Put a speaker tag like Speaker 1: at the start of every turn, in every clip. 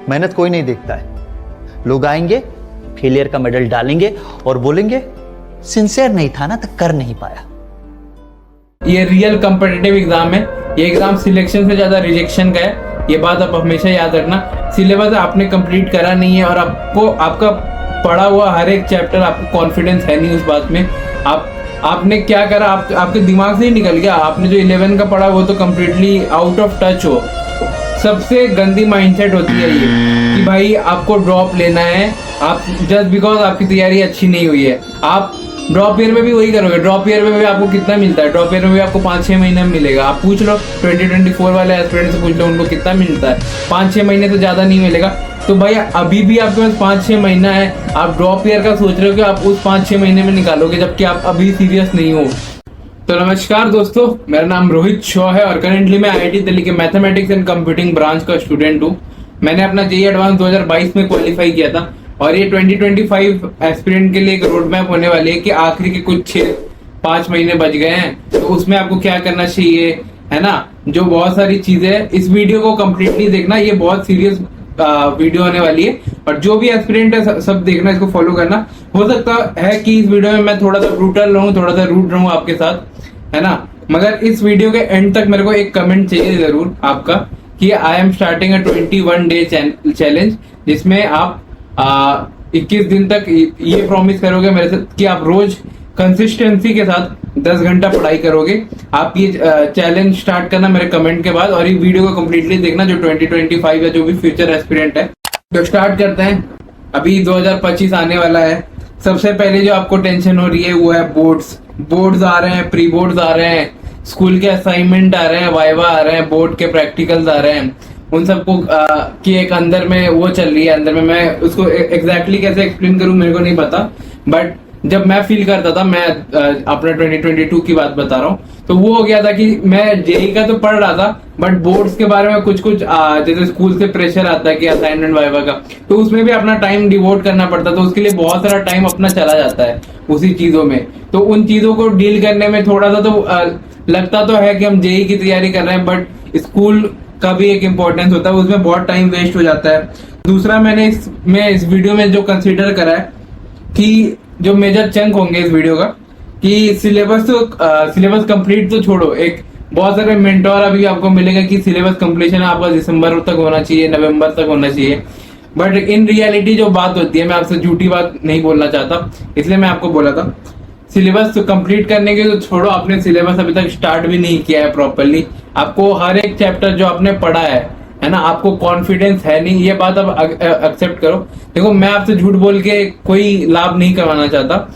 Speaker 1: मेहनत कोई नहीं देखता है। लोग आएंगे, फेलियर का मेडल डालेंगे और बोलेंगे सिंसियर नहीं था ना तो कर नहीं पाया।
Speaker 2: ये रियल कॉम्पिटिटिव एग्जाम है। ये एग्जाम सिलेक्शन से ज्यादा रिजेक्शन का है। ये बात आप हमेशा याद रखना। सिलेबस आपने कंप्लीट करा नहीं है और आपको आपका पढ़ा हुआ हर एक चैप्टर, आपको कॉन्फिडेंस है नहीं उस बात में। आपने क्या करा, आपके दिमाग से ही निकल गया। आपने जो 11 का पढ़ा वो तो कम्प्लीटली आउट ऑफ टच हो। सबसे गंदी माइंडसेट होती है ये कि भाई आपको ड्रॉप लेना है, आप जस्ट बिकॉज आपकी तैयारी अच्छी नहीं हुई है। आप ड्रॉप ईयर में भी वही करोगे। ड्रॉप ईयर में भी आपको कितना मिलता है? ड्रॉप ईयर में भी आपको 5-6 महीने में मिलेगा। आप पूछ लो 2024 वाले एस्पिरेंट से, पूछ लो उनको कितना मिलता है। 5-6 महीने से ज़्यादा नहीं मिलेगा। तो भाई अभी भी आपके पास 5-6 महीना है। आप ड्रॉप ईयर का सोच रहे हो कि आप उस 5-6 महीने में निकालोगे, जबकि आप अभी सीरियस नहीं हो। तो नमस्कार दोस्तों, मेरा नाम रोहित शॉ है और करेंटली मैं IIT दिल्ली के मैथमेटिक्स एंड कंप्यूटिंग ब्रांच का स्टूडेंट हूँ। मैंने अपना जेईई एडवांस 2022 में क्वालिफाई किया था और ये 2025 एस्पिरेंट के लिए एक रोड मैप होने वाली है कि आखिरी के कुछ 6-5 महीने बच गए हैं, तो उसमें आपको क्या करना चाहिए, है ना। जो बहुत सारी चीजें हैं, इस वीडियो को कंप्लीटली देखना। ये बहुत सीरियस वीडियो होने वाली है और जो भी एस्पिरेंट है सब देखना, इसको फॉलो करना। हो सकता है कि इस वीडियो में मैं थोड़ा सा ब्रूटल रहूं, थोड़ा सा रूड रहूं आपके साथ, है ना। मगर इस वीडियो के एंड तक मेरे को एक कमेंट चाहिए जरूर आपका कि I am starting a 21 day challenge, जिसमें आप 21 दिन तक ये प्रॉमिस करोगे मेरे से कि आप रोज कंसिस्टेंसी के साथ 10 घंटा पढ़ाई करोगे। आप ये चैलेंज स्टार्ट करना मेरे कमेंट के बाद और ये वीडियो को कम्प्लीटली देखना, जो 2025 या जो भी फ्यूचर एस्पिरेंट है। तो स्टार्ट करते हैं। अभी 2025 आने वाला है। सबसे पहले जो आपको टेंशन हो रही है वो है बोर्ड्स आ रहे हैं, प्री बोर्ड्स आ रहे हैं, स्कूल के असाइनमेंट आ रहे हैं, वाइवा आ रहे हैं, बोर्ड के प्रैक्टिकल्स आ रहे हैं। उन सबको की एक अंदर में वो चल रही है। अंदर में मैं उसको एग्जैक्टली कैसे एक्सप्लेन करूं मेरे को नहीं पता, बट जब मैं फील करता था, मैं अपने 2022 की बात बता रहा हूँ, तो वो हो गया था कि मैं जेईई का तो पढ़ रहा था, बट बोर्ड्स के बारे में कुछ जैसे स्कूल से प्रेशर आता है कि असाइनमेंट वाइवा का, तो उसमें भी अपना टाइम डिवोट करना पड़ता, तो उसके लिए बहुत सारा टाइम अपना चला जाता है उसी चीजों में। तो उन चीजों को डील करने में थोड़ा सा तो लगता तो है कि हम जेईई की तैयारी कर रहे हैं, बट स्कूल का भी एक इम्पोर्टेंस होता है, उसमें बहुत टाइम वेस्ट हो जाता है। दूसरा मैंने इस वीडियो में जो कंसीडर करा है कि जो मेजर चंक होंगे इस वीडियो का, कि सिलेबस कंप्लीट तो छोड़ो, एक बहुत सारे मेंटोर अभी आपको मिलेगा कि सिलेबस कंप्लीशन आपका दिसंबर तक होना चाहिए, नवंबर तक होना चाहिए। बट इन रियलिटी जो बात होती है, मैं आपसे झूठी बात नहीं बोलना चाहता, इसलिए मैं आपको बोला था सिलेबस तो कंप्लीट करने के तो छोड़ो, आपने सिलेबस अभी तक स्टार्ट भी नहीं किया है प्रॉपरली। आपको हर एक चैप्टर जो आपने पढ़ा है ना, आपको कॉन्फिडेंस है नहीं, ये बात अब एक्सेप्ट करो। देखो, मैं आपसे झूठ बोल के कोई लाभ नहीं करवाना चाहता।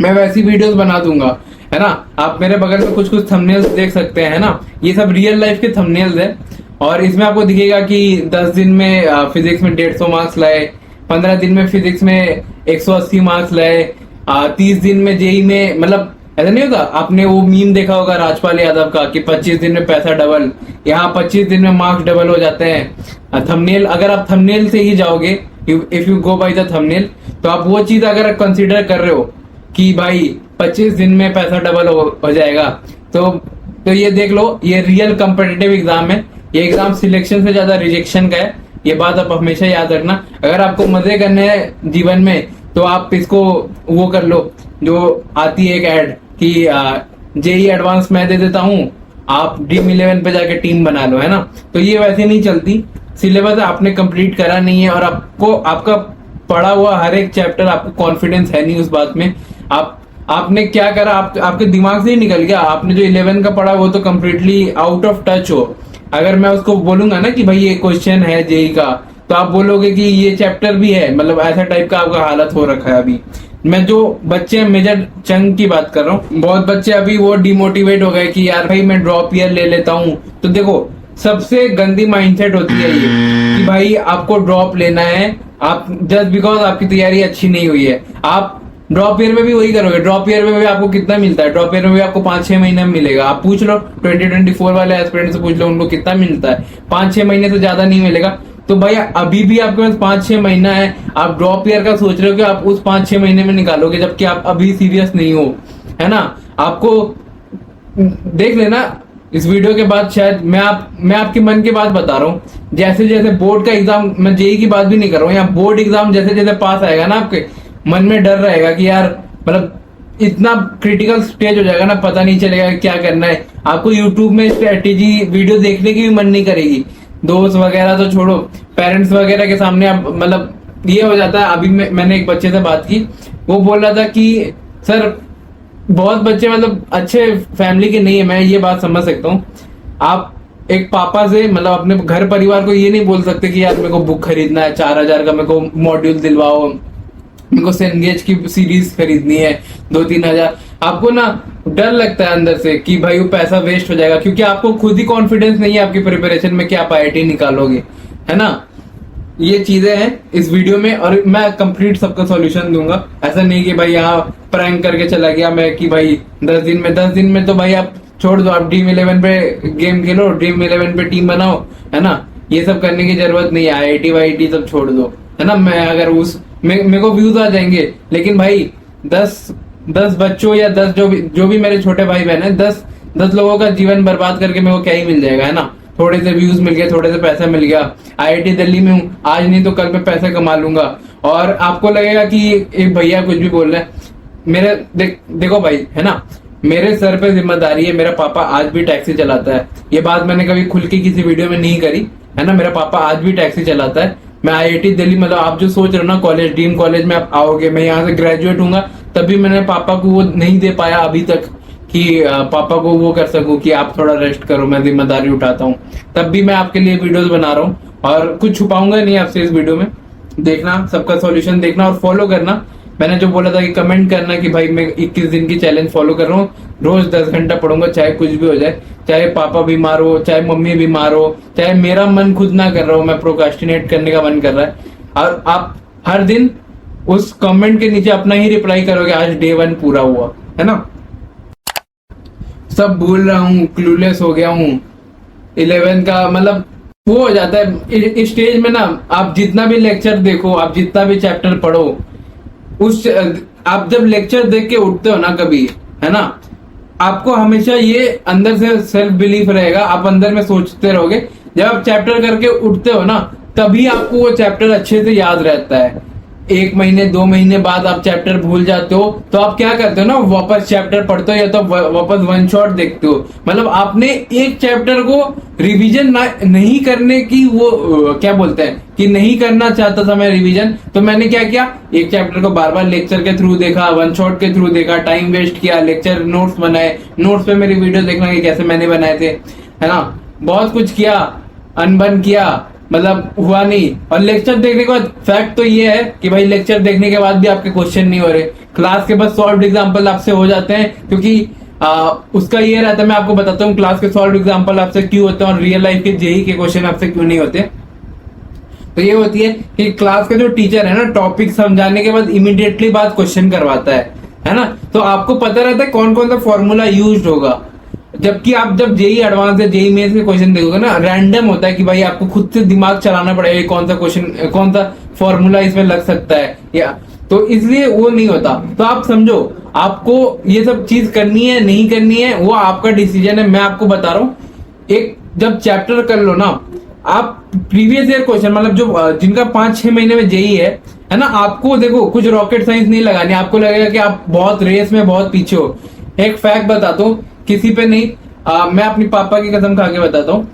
Speaker 2: मैं वैसी वीडियोस बना दूंगा, है ना। आप मेरे बगल में कुछ थंबनेल्स देख सकते हैं, है ना। ये सब रियल लाइफ के थंबनेल्स है और इसमें आपको दिखेगा कि 10 दिन में फिजिक्स में 150 मार्क्स लाए, 15 दिन में फिजिक्स में 180 मार्क्स लाए, 30 दिन में जेईई में, मतलब ऐसा नहीं होता। आपने वो मीम देखा होगा राजपाल यादव का कि 25 दिन में पैसा डबल, यहाँ 25 दिन में मार्क्स डबल हो जाते हैं। थंबनेल, अगर आप थंबनेल से ही जाओगे, if you go by the thumbnail, तो आप वो चीज अगर कंसीडर कर रहे हो कि भाई 25 दिन में पैसा डबल हो जाएगा, तो ये देख लो, ये रियल कॉम्पिटिटिव एग्जाम है। ये एग्जाम सिलेक्शन से ज्यादा रिजेक्शन का है। ये बात आप हमेशा याद रखना। अगर आपको मजे करने हैं जीवन में, तो आप इसको वो कर लो, जो आती है एक ऐड कि जेईई एडवांस मैं दे देता हूँ, आप ड्रीम 11 पे जाके टीम बना लो, है ना। तो ये वैसे नहीं चलती। सिलेबस आपने कंप्लीट करा नहीं है और आपको आपका पढ़ा हुआ हर एक चैप्टर, आपको कॉन्फिडेंस है नहीं उस बात में। आपने क्या करा, आपके दिमाग से ही निकल गया। आपने जो 11 का पढ़ा वो तो कम्प्लीटली आउट ऑफ टच हो। अगर मैं उसको बोलूंगा ना कि भाई ये क्वेश्चन है जेईई का, तो आप बोलोगे कि ये चैप्टर भी है, मतलब ऐसा टाइप का आपका हालत हो रखा है अभी। मैं जो बच्चे मेजर चंक की बात कर रहा हूँ, बहुत बच्चे अभी वो डिमोटिवेट हो गए कि यार भाई मैं ड्रॉप ईयर ले लेता हूँ। तो देखो, सबसे गंदी माइंडसेट होती है ये कि भाई आपको ड्रॉप लेना है, आप जस्ट बिकॉज आपकी तैयारी अच्छी नहीं हुई है। आप ड्रॉप ईयर में भी वही करोगे। ड्रॉप ईयर में भी आपको कितना मिलता है? ड्रॉप ईयर में भी आपको 5-6 महीने में मिलेगा। आप पूछ लो 2024 वाले एस्पिरेंट से, पूछ लो उनको कितना मिलता है। 5-6 महीने से ज्यादा नहीं मिलेगा। तो भाई अभी भी आपके पास 5-6 महीना है। आप ड्रॉप ईयर का सोच रहे हो कि आप उस 5-6 महीने में निकालोगे, जबकि आप अभी सीरियस नहीं हो, है ना। आपको देख लेना, इस वीडियो के बाद शायद मैं आपके मन की बात बता रहा हूँ। जैसे जैसे बोर्ड का एग्जाम, मैं जेई की बात भी नहीं कर रहा हूँ, यहाँ बोर्ड एग्जाम जैसे जैसे पास आएगा ना, आपके मन में डर रहेगा कि यार मतलब इतना क्रिटिकल स्टेज हो जाएगा ना, पता नहीं चलेगा क्या करना है। आपको यूट्यूब में स्ट्रेटेजी वीडियो देखने की भी मन नहीं करेगी। दोस्त वगैरह तो छोड़ो, पेरेंट्स वगैरह के सामने आप मतलब ये हो जाता है। अभी मैंने एक बच्चे से बात की, वो बोल रहा था कि सर बहुत बच्चे मतलब अच्छे फैमिली के नहीं है, मैं ये बात समझ सकता हूँ। आप एक पापा से मतलब अपने घर परिवार को ये नहीं बोल सकते कि यार मेरे को बुक खरीदना है 4,000 का, मेरे को मॉड्यूल दिलवाओ, मेरे को सेनगेज की सीरीज खरीदनी है 2-3 हजार। आपको ना डर लगता है अंदर से कि भाई वो पैसा वेस्ट हो जाएगा, क्योंकि आपको खुद ही कॉन्फिडेंस नहीं है आपकी प्रिपरेशन में कि आप IIT निकालोगे, है ना। ये चीजें हैं इस वीडियो में, और मैं कंप्लीट सबका सॉल्यूशन दूंगा। ऐसा नहीं कि भाई यहाँ प्रैंक करके चला गया मैं कि भाई 10 दिन में तो भाई आप छोड़ दो, आप ड्रीम 11 पे गेम खेलो, ड्रीम 11 पे टीम बनाओ, है ना। ये सब करने की जरूरत नहीं है, IIT वाईटी सब छोड़ दो, है ना। मैं अगर उस मेरे को व्यूज आ जाएंगे, लेकिन भाई 10 बच्चों या 10 जो भी मेरे छोटे भाई बहन है, 10 लोगों का जीवन बर्बाद करके मेरे को क्या ही मिल जाएगा, है ना। थोड़े से व्यूज मिल गए, थोड़े से पैसा मिल गया, IIT दिल्ली में हूँ, आज नहीं तो कल पे पैसे कमा लूंगा। और आपको लगेगा कि एक भैया कुछ भी बोल रहे हैं, मेरे देखो भाई, है ना, मेरे सर पे जिम्मेदारी है। मेरा पापा आज भी टैक्सी चलाता है, ये बात मैंने कभी खुल के किसी वीडियो में नहीं करी, है ना। मेरा पापा आज भी टैक्सी चलाता है। मैं IIT दिल्ली मतलब आप जो सोच रहे हो ना कॉलेज, ड्रीम कॉलेज में आप आओगे, मैं यहाँ से ग्रेजुएट हूँ, तभी मैंने पापा को वो नहीं दे पाया अभी तक कि पापा को वो कर सकूं कि आप थोड़ा रेस्ट करो, मैं जिम्मेदारी उठाता हूँ। तब भी मैं आपके लिए वीडियोस बना रहा हूँ, और कुछ छुपाऊंगा नहीं आपसे इस वीडियो में। देखना, सबका सॉल्यूशन देखना और फॉलो करना। मैंने जो बोला था कि कमेंट करना कि भाई मैं 21 दिन की चैलेंज फॉलो कर रहा हूँ, रोज 10 घंटा पढ़ूंगा, चाहे कुछ भी हो जाए, चाहे पापा बीमार हो, चाहे मम्मी बीमार हो, चाहे मेरा मन खुद ना कर रहा हो, मैं प्रोक्रास्टिनेट करने का मन कर रहा है, और आप हर दिन उस कमेंट के नीचे अपना ही रिप्लाई करोगे, आज डे 1 पूरा हुआ, है ना। सब भूल रहा हूँ, क्लूलेस हो गया हूँ। 11 का मतलब वो हो जाता है इस स्टेज में ना। आप जितना भी लेक्चर देखो, आप जितना भी चैप्टर पढ़ो, आप जब लेक्चर देख के उठते हो ना कभी, है ना, आपको हमेशा ये अंदर से सेल्फ बिलीफ रहेगा, आप अंदर में सोचते रहोगे। जब आप चैप्टर करके उठते हो ना, तभी आपको वो चैप्टर अच्छे से याद रहता है। 1 महीने 2 महीने बाद आप चैप्टर भूल जाते हो, तो आप क्या करते हो ना, वापस चैप्टर पढ़ते हो या तो वापस वन शॉट देखते हो। मतलब आपने एक चैप्टर को रिवीजन नहीं करने की वो क्या बोलते हैं कि नहीं करना चाहता था मैं रिवीजन, तो मैंने क्या किया, एक चैप्टर को बार बार लेक्चर के थ्रू देखा, वन शॉट के थ्रू देखा, टाइम वेस्ट किया, लेक्चर नोट्स बनाए, नोट्स पे मेरी वीडियो देखना कि कैसे मैंने बनाए थे, है ना। बहुत कुछ किया, अनबन किया, मतलब हुआ नहीं। और लेक्चर देखने के बाद फैक्ट तो ये है कि भाई लेक्चर देखने के बाद भी आपके क्वेश्चन नहीं हो रहे, क्लास के बस सॉल्व एग्जांपल आपसे हो जाते हैं, क्योंकि उसका ये रहता है, मैं आपको बताता हूँ क्लास के सॉल्व एग्जांपल आपसे क्यों होते हैं और रियल लाइफ के जेई के क्वेश्चन आपसे क्यों नहीं होते। तो ये होती है कि क्लास का जो टीचर है ना, टॉपिक समझाने के बाद इमीडिएटली बाद क्वेश्चन करवाता है ना। तो आपको पता रहता है कौन कौन सा फॉर्मूला यूज होगा। जबकि आप जब जेई एडवांस या जेई मेंस के क्वेश्चन देखोगे ना, रैंडम होता है कि भाई आपको खुद से दिमाग चलाना पड़ेगा, कौन सा क्वेश्चन, कौन सा फॉर्मूला इसमें लग सकता है, या तो इसलिए वो नहीं होता। तो आप समझो, आपको ये सब चीज करनी है नहीं करनी है वो आपका डिसीजन है। मैं आपको बता रहा हूँ, एक जब चैप्टर कर लो ना, आप प्रीवियस ईयर क्वेश्चन मतलब जो जिनका 5-6 महीने में जेई है ना, आपको देखो कुछ रॉकेट साइंस नहीं लगानी। आपको लगेगा कि आप बहुत रेस में बहुत पीछे हो। एक फैक्ट बताता हूँ, किसी पे नहीं, मैं अपनी पापा की कसम खा के बताता हूँ,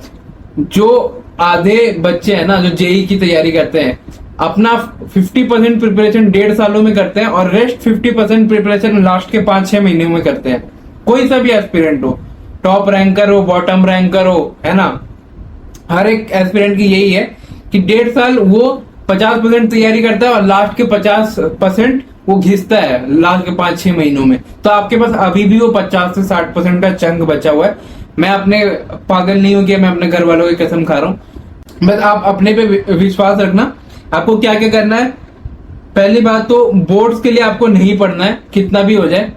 Speaker 2: जो आधे बच्चे हैं ना जो जेई की तैयारी करते हैं, अपना 50% प्रिपरेशन 1.5 सालों में करते हैं और रेस्ट 50% प्रिपरेशन लास्ट के 5-6 महीने में करते हैं। कोई सा भी एस्पिरेंट हो, टॉप रैंकर हो, बॉटम रैंकर हो, है ना, हर एक एस्पिरेंट की यही है कि 1.5 साल वो 50% तैयारी करता है और लास्ट के 50% वो घिसता है लास्ट के 5-6 महीनों में। तो आपके पास अभी भी वो 50 से 60% का चंक बचा हुआ है। मैं अपने पागल नहीं हूं कि मैं अपने घर वालों की कसम खा रहा हूं। बस आप अपने पे विश्वास रखना। आपको क्या क्या करना है, पहली बात तो बोर्ड्स के लिए आपको नहीं पढ़ना है, कितना भी हो जाए।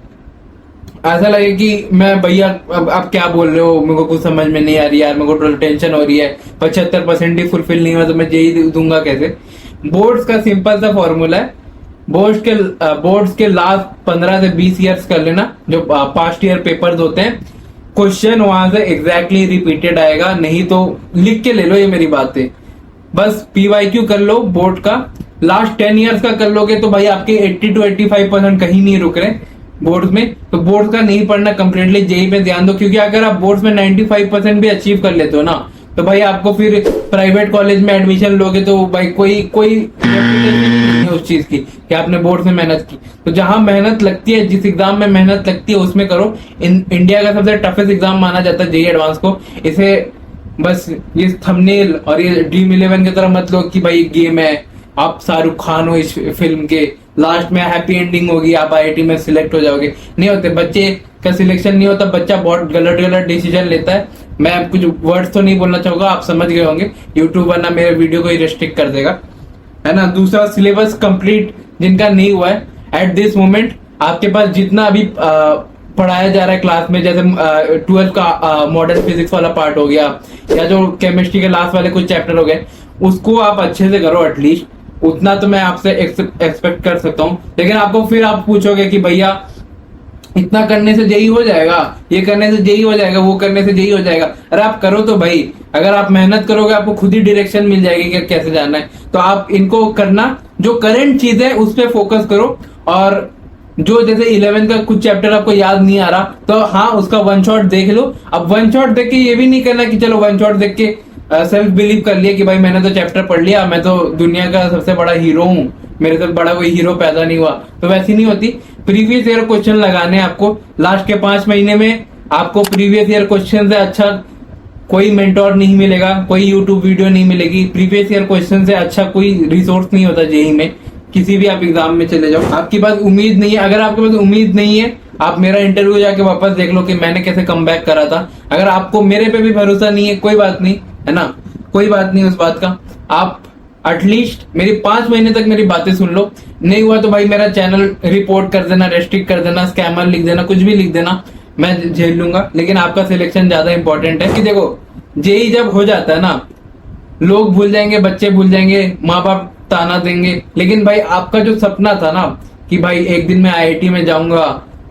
Speaker 2: ऐसा लगे कि मैं भैया अब आप क्या बोल रहे हो, मेरे को कुछ समझ में नहीं आ रही यार, मेरे को टेंशन हो रही है, 75% ही फुलफिल नहीं हुआ तो मैं जेई दूंगा कैसे। बोर्ड्स का सिंपल सा फॉर्मूला है, बोर्ड्स के लास्ट 15 से 20 ईयर्स कर लेना, जो पास्ट ईयर पेपर्स होते हैं, क्वेश्चन वहां से एग्जैक्टली रिपीटेड आएगा, नहीं तो लिख के ले लो ये मेरी बातें। बस PYQ कर लो बोर्ड का, लास्ट 10 इयर्स का कर लोगे तो भाई आपके 80 to 85% कहीं नहीं रुक रहे बोर्ड में। तो बोर्ड का नहीं पढ़ना, कंप्लीटली जेई पे ध्यान दो, क्योंकि अगर आप बोर्ड में 95% भी अचीव कर लेते हो ना, तो भाई आपको फिर प्राइवेट कॉलेज में एडमिशन लोगे तो भाई कोई रेपुटेशन नहीं है उस चीज की कि आपने बोर्ड में मेहनत की। तो जहां मेहनत लगती है, जिस एग्जाम में मेहनत लगती है उसमें करो। इंडिया का सबसे टफेस्ट एग्जाम माना जाता है जेई एडवांस को। इसे बस ये थंबनेल और ये ड्रीम11 की तरह मत लो कि भाई गेम है, आप शाहरुख खान हो इस फिल्म के, लास्ट में हैप्पी एंडिंग होगी, आप IIT में सिलेक्ट हो जाओगे। नहीं होते, बच्चे का सिलेक्शन नहीं होता, बच्चा बहुत गलत डिसीजन लेता है। मैं कुछ वर्ड्स तो नहीं बोलना चाहूंगा, आप समझ गए होंगे, यूट्यूब वरना मेरे वीडियो को ही रिस्ट्रिक्ट कर देगा, है ना। दूसरा, सिलेबस कंप्लीट जिनका नहीं हुआ है एट दिस मोमेंट, आपके पास जितना अभी पढ़ाया जा रहा है क्लास में, जैसे 12 का मॉडर्न फिजिक्स वाला पार्ट हो गया, या जो केमिस्ट्री के लास्ट वाले कुछ चैप्टर हो गए, उसको आप अच्छे से करो। एटलीस्ट उतना तो मैं आपसे एक्सपेक्ट कर सकता हूँ। लेकिन आपको फिर आप पूछोगे कि भैया इतना करने से जेई हो जाएगा, ये करने से जेई हो जाएगा, वो करने से जेई हो जाएगा। अरे आप करो तो भाई, अगर आप मेहनत करोगे आपको खुद ही डायरेक्शन मिल जाएगी कि कैसे जाना है। तो आप इनको करना, जो करंट चीज है उस पर फोकस करो। और जो जैसे 11 का कुछ चैप्टर आपको याद नहीं आ रहा, तो हाँ उसका वन शॉट देख लो। अब वन शॉट देख के ये भी नहीं करना कि चलो वन शॉट देख के सेल्फ बिलीव कर लिया कि भाई मैंने तो चैप्टर पढ़ लिया, मैं तो दुनिया का सबसे बड़ा हीरो हूँ, मेरे से बड़ा कोई हीरो पैदा नहीं हुआ। तो वैसी नहीं होती। प्रीवियस ईयर क्वेश्चन लगाने आपको, लास्ट के 5 महीने में आपको प्रीवियस ईयर क्वेश्चन से अच्छा कोई मेंटोर नहीं मिलेगा, कोई यूट्यूब वीडियो नहीं मिलेगी। प्रीवियस ईयर क्वेश्चन से अच्छा कोई रिसोर्स नहीं होता जेई में। किसी भी आप एग्जाम में चले जाओ, आपके पास उम्मीद नहीं है, अगर आपके पास उम्मीद नहीं है, आप मेरा इंटरव्यू जाके वापस देख लो कि मैंने कैसे कमबैक करा था। अगर आपको मेरे पे भी भरोसा नहीं है, कोई बात नहीं, है ना, कोई बात नहीं उस बात का। आप एटलीस्ट मेरी 5 महीने तक मेरी बातें सुन लो। नहीं हुआ तो भाई मेरा चैनल रिपोर्ट कर देना, रेस्ट्रिक्ट कर देना, स्कैमर लिख देना, कुछ भी लिख देना, मैं झेल लूंगा। लेकिन आपका सिलेक्शन ज्यादा इंपॉर्टेंट है। कि देखो, जेई जब हो जाता है ना, लोग भूल जाएंगे, बच्चे भूल जाएंगे, माँ बाप ताना देंगे, लेकिन भाई आपका जो सपना था ना कि भाई एक दिन मैं IIT में जाऊंगा,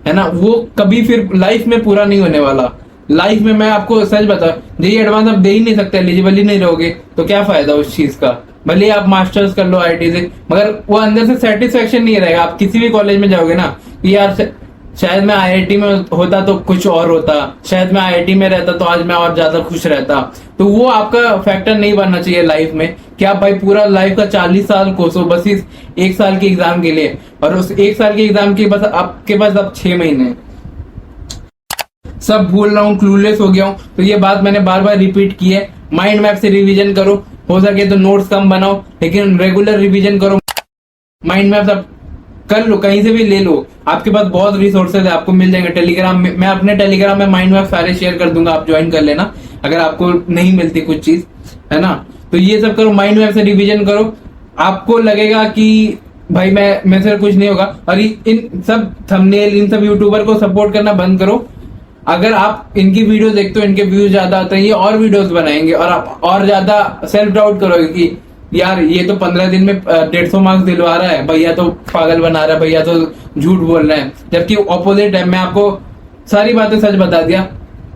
Speaker 2: है ना, वो कभी फिर लाइफ में पूरा नहीं होने वाला। लाइफ में मैं आपको सच बता, जेई एडवांस आप दे ही नहीं सकते, एलिजिबल ही नहीं रहोगे, तो क्या फायदा उस चीज का। भले आप मास्टर्स कर लो IIT से, मगर वो अंदर से सेटिस्फेक्शन नहीं रहेगा। आप किसी भी कॉलेज में जाओगे ना, यार शायद मैं IIT में होता तो कुछ और होता, शायद मैं IIT में रहता तो आज मैं और ज्यादा खुश रहता। तो वो आपका फैक्टर नहीं बनना चाहिए लाइफ में कि आप भाई पूरा लाइफ का 40 साल कोसो बस इस 1 साल के एग्जाम के लिए, और उस 1 साल के एग्जाम के बस आपके पास अब 6 महीने। सब भूल रहा हूँ, क्लूलेस हो गया हूँ, तो ये बात मैंने बार बार रिपीट की है। माइंड मैप से रिवीजन करो, हो सके तो नोट्स कम बनाओ, लेकिन रेगुलर रिवीजन करो। माइंड मैप आप कर लो, कहीं से भी ले लो, आपके पास बहुत रिसोर्सेज है, आपको मिल जाएंगे। टेलीग्राम में, मैं अपने टेलीग्राम में माइंड मैप सारे शेयर कर दूंगा, आप ज्वाइन कर लेना अगर आपको नहीं मिलती कुछ चीज, है ना। तो ये सब करो, माइंड मैप से रिवीजन करो, आपको लगेगा कि भाई मैं से कुछ नहीं होगा। और इन सब थंबनेल, इन सब यूट्यूबर को सपोर्ट करना बंद करो। अगर आप इनकी वीडियो देखते हो, इनके व्यूज ज्यादा आते हैं, ये और वीडियोस बनाएंगे और आप और ज्यादा सेल्फ डाउट करोगे कि यार ये तो 15 दिन में 150 मार्क्स दिलवा रहा है, भैया तो पागल बना रहा है, भैया तो झूठ बोल रहा है। जबकि ऑपोजिट है, मैं आपको सारी बातें सच बता दिया,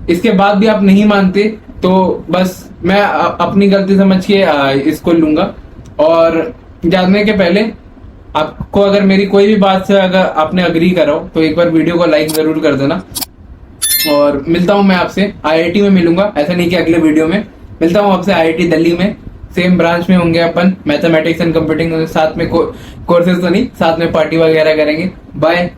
Speaker 2: इसके बाद भी आप नहीं मानते तो बस मैं अपनी गलती समझ के इसको लूंगा। और जानने के पहले आपको अगर मेरी कोई भी बात से अगर आपने अग्री करा हो तो एक बार वीडियो को लाइक जरूर कर देना। और मिलता हूं मैं आपसे IIT में मिलूंगा, ऐसा नहीं कि अगले वीडियो में। मिलता हूं आपसे IIT दिल्ली में, सेम ब्रांच में होंगे अपन, मैथमेटिक्स एंड कंप्यूटिंग, साथ में कोर्सेज तो नहीं, साथ में पार्टी वगैरह करेंगे। बाय।